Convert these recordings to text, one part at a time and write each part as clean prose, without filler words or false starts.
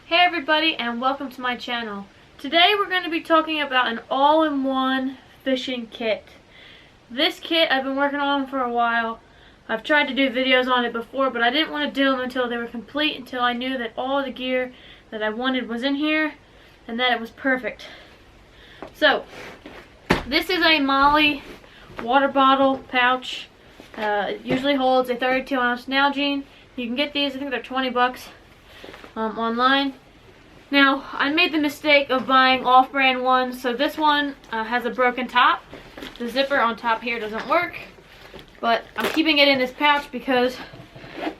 Hey everybody, and welcome to my channel. Today we're going to be talking about an all-in-one fishing kit. This kit I've been working on for a while. I've tried to do videos on it before, but I didn't want to do them until they were complete, until I knew that all the gear that I wanted was in here and that it was perfect. So, this is a Molly water bottle pouch. It usually holds a 32-ounce Nalgene. You can get these, I think they're 20 bucks. Online. Now, I made the mistake of buying off-brand ones, so this one has a broken top. The zipper on top here doesn't work, but I'm keeping it in this pouch because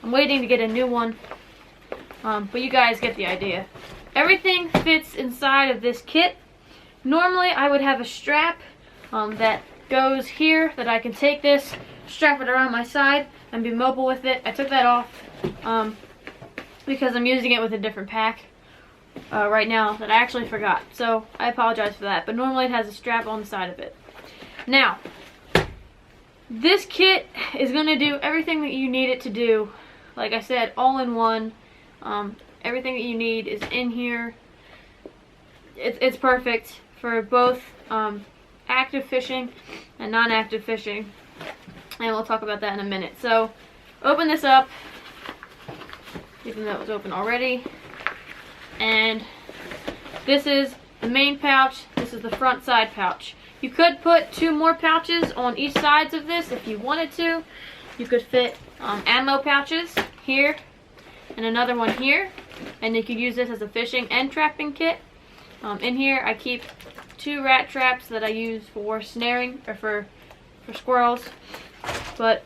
I'm waiting to get a new one, but you guys get the idea. Everything fits inside of this kit. Normally, I would have a strap that goes here that I can take this, strap it around my side, and be mobile with it. I took that off because I'm using it with a different pack right now that I actually forgot. So I apologize for that. But normally it has a strap on the side of it. Now, this kit is going to do everything that you need it to do. Like I said, all in one. Everything that you need is in here. It's perfect for both active fishing and non-active fishing. And we'll talk about that in a minute. So, open this up. Even though it was open already. And this is the main pouch. This is the front side pouch. You could put two more pouches on each sides of this if you wanted to. You could fit ammo pouches here and another one here. And you could use this as a fishing and trapping kit. In here I keep two rat traps that I use for snaring or for squirrels. But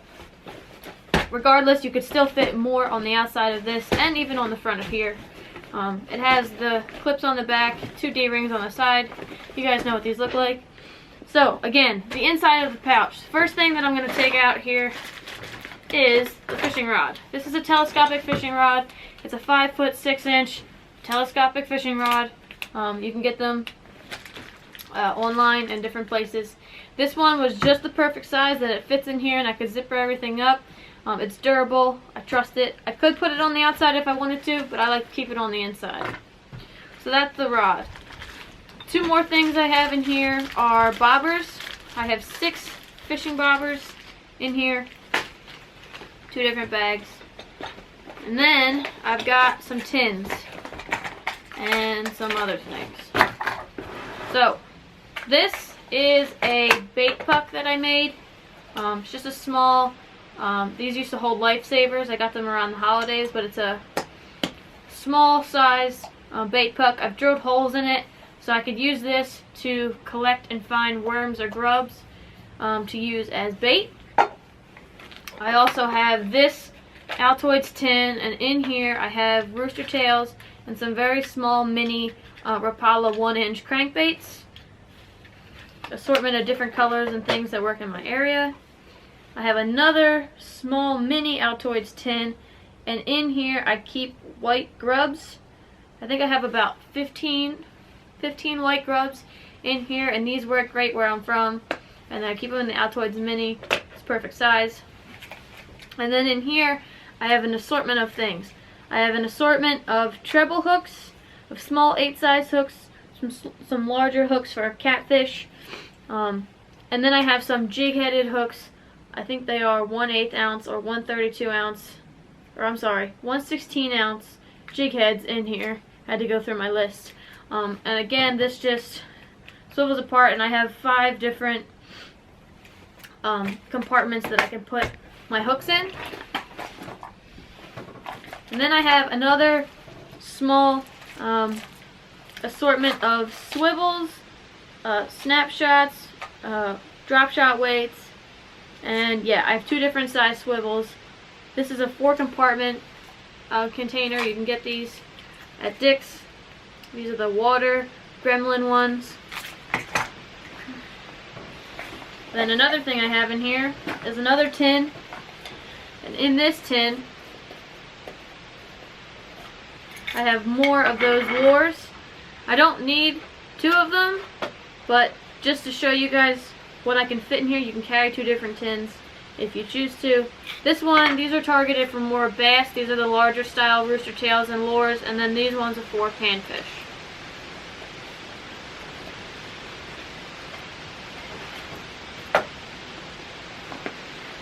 regardless, you could still fit more on the outside of this and even on the front of here. It has the clips on the back, two D-rings on the side. You guys know what these look like. So, again, the inside of the pouch. First thing that I'm going to take out here is the fishing rod. This is a telescopic fishing rod. It's a 5-foot 6-inch telescopic fishing rod. You can get them online in different places. This one was just the perfect size that it fits in here and I could zipper everything up. It's durable. I trust it. I could put it on the outside if I wanted to, but I like to keep it on the inside. So that's the rod. Two more things I have in here are bobbers. I have 6 fishing bobbers in here. 2 different bags. And then I've got some tins and some other things. So this is a bait puck that I made. It's just a small, these used to hold lifesavers. I got them around the holidays, but it's a small size bait puck. I've drilled holes in it so I could use this to collect and find worms or grubs to use as bait. I also have this Altoids tin, and in here I have rooster tails and some very small mini Rapala 1-inch crankbaits. Assortment of different colors and things that work in my area. I have another small mini Altoids tin, and in here I keep white grubs. I think I have about 15 white grubs in here, and these work great where I'm from. And I keep them in the Altoids mini. It's perfect size. And then in here I have an assortment of things. I have an assortment of treble hooks, of small 8-size hooks, some larger hooks for catfish. And then I have some jig-headed hooks. I think they are 1/8 ounce or 1/32 ounce, or I'm sorry, 1/16 ounce jig heads in here. I had to go through my list. And again, this just swivels apart, and I have 5 different compartments that I can put my hooks in. And then I have another small assortment of swivels, snapshots, drop shot weights, and yeah, I have 2 different size swivels. This is a 4-compartment container. You can get these at Dick's. These are the water gremlin ones. Then another thing I have in here is another tin, and in this tin I have more of those lures. I don't need 2 of them, but just to show you guys what I can fit in here, you can carry 2 different tins if you choose to. This one, these are targeted for more bass. These are the larger style rooster tails and lures, and then these ones are for panfish.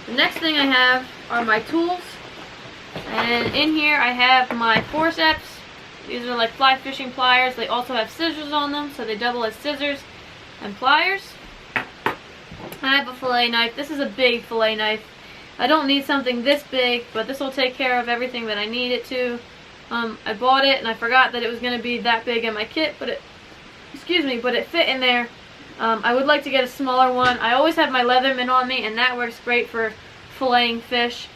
The next thing I have are my tools, and in here I have my forceps. These are like fly fishing pliers. They also have scissors on them, so they double as scissors and pliers. I have a fillet knife. This is a big fillet knife. I don't need something this big, but this will take care of everything that I need it to. I bought it and I forgot that it was going to be that big in my kit, but it fit in there. I would like to get a smaller one. I always have my Leatherman on me, and that works great for filleting fish.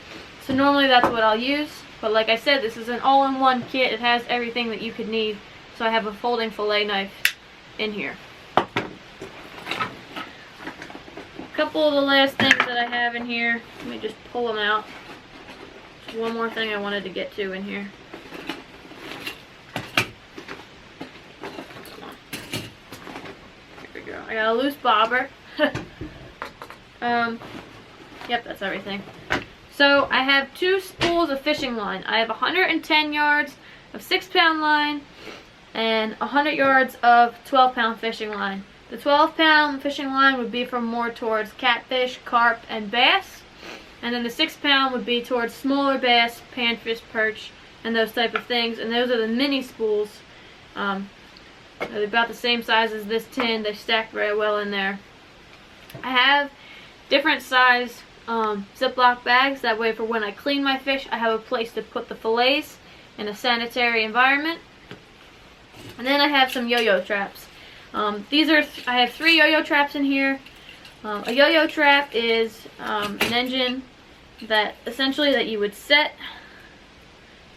So normally that's what I'll use. But like I said, this is an all-in-one kit. It has everything that you could need. So I have a folding fillet knife in here. A couple of the last things that I have in here. Let me just pull them out. There's one more thing I wanted to get to in here. I got a loose bobber. Yep, that's everything. So I have 2 spools of fishing line. I have 110 yards of 6-pound line and 100 yards of 12-pound fishing line. The 12-pound fishing line would be for more towards catfish, carp, and bass. And then the 6-pound would be towards smaller bass, panfish, perch, and those type of things. And those are the mini spools. They're about the same size as this tin. They stack very well in there. I have different size Ziploc bags. That way for when I clean my fish, I have a place to put the fillets in a sanitary environment. And then I have some yo-yo traps. I have 3 yo-yo traps in here. A yo-yo trap is an engine that essentially that you would set.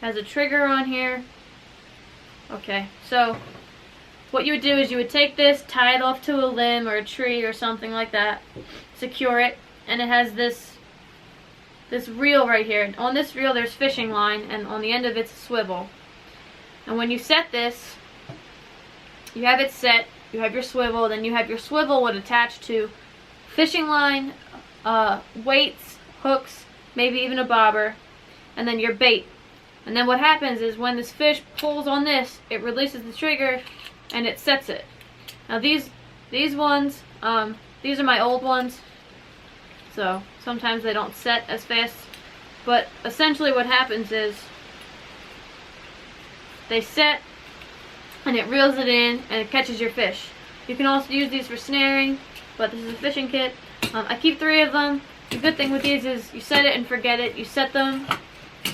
Has a trigger on here. Okay, so what you would do is you would take this, tie it off to a limb or a tree or something like that, secure it, and it has this reel right here. On this reel there's fishing line, and on the end of it's a swivel. And when you set this, you have it set, you have your swivel, then you have your swivel would attach to fishing line, weights, hooks, maybe even a bobber, and then your bait. And then what happens is when this fish pulls on this, it releases the trigger and it sets it. Now these ones, these are my old ones, so sometimes they don't set as fast, but essentially what happens is they set and it reels it in and it catches your fish. You can also use these for snaring, but this is a fishing kit. I keep 3 of them. The good thing with these is you set it and forget it. You set them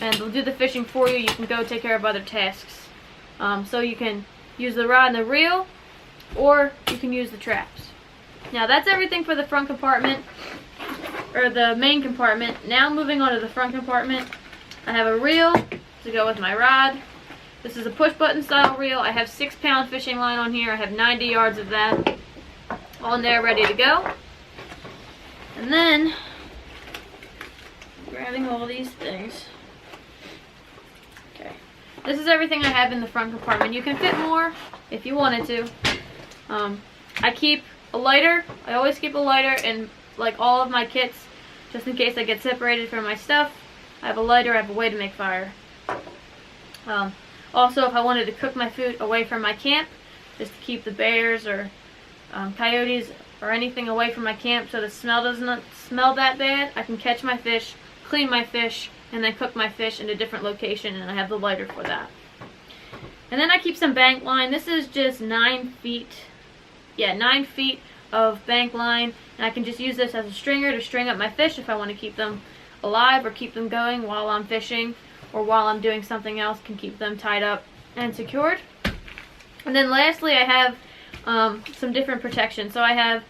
and they'll do the fishing for you. You can go take care of other tasks. So you can use the rod and the reel, or you can use the traps. Now that's everything for the front compartment, or the main compartment. Now moving on to the front compartment, I have a reel to go with my rod. This is a push button style reel. I have 6-pound fishing line on here. I have 90 yards of that on there ready to go. And then, grabbing all these things. Okay. This is everything I have in the front compartment. You can fit more if you wanted to. I keep a lighter. I always keep a lighter in like all of my kits, just in case I get separated from my stuff. I have a lighter. I have a way to make fire. Also, if I wanted to cook my food away from my camp, just to keep the bears or coyotes or anything away from my camp so the smell doesn't smell that bad, I can catch my fish, clean my fish, and then cook my fish in a different location, and I have the lighter for that. And then I keep some bank line. This is just 9 feet. Yeah, 9 feet of bank line, and I can just use this as a stringer to string up my fish if I want to keep them alive or keep them going while I'm fishing, or while I'm doing something else, can keep them tied up and secured. And then lastly, I have some different protection. So I have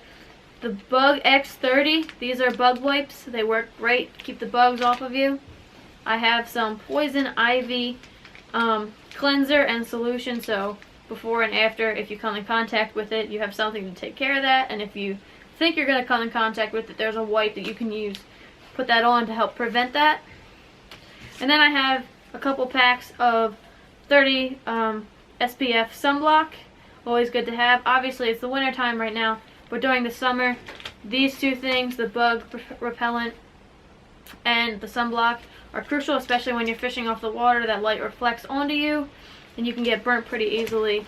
the Bug X30. These are bug wipes. They work great to keep the bugs off of you. I have some Poison Ivy cleanser and solution, so before and after, if you come in contact with it, you have something to take care of that. And if you think you're going to come in contact with it, there's a wipe that you can use. Put that on to help prevent that. And then I have a couple packs of 30 SPF sunblock. Always good to have. Obviously it's the winter time right now, but during the summer, these 2 things, the bug repellent and the sunblock are crucial, especially when you're fishing off the water. That light reflects onto you and you can get burnt pretty easily.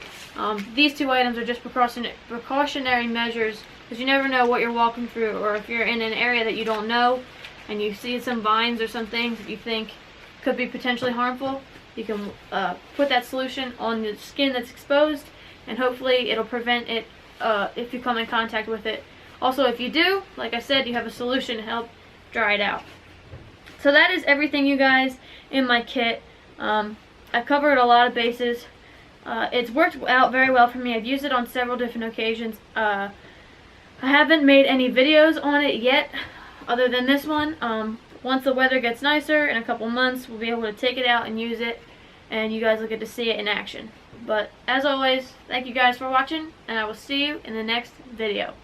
These two items are just precautionary measures, because you never know what you're walking through, or if you're in an area that you don't know and you see some vines or some things that you think could be potentially harmful, you can put that solution on the skin that's exposed, and hopefully it'll prevent it if you come in contact with it. Also, if you do, like I said, you have a solution to help dry it out. So that is everything, you guys, in my kit. I covered a lot of bases. It's worked out very well for me. I've used it on several different occasions. I haven't made any videos on it yet, other than this one. Once the weather gets nicer in a couple months, we'll be able to take it out and use it, and you guys will get to see it in action. But as always, thank you guys for watching, and I will see you in the next video.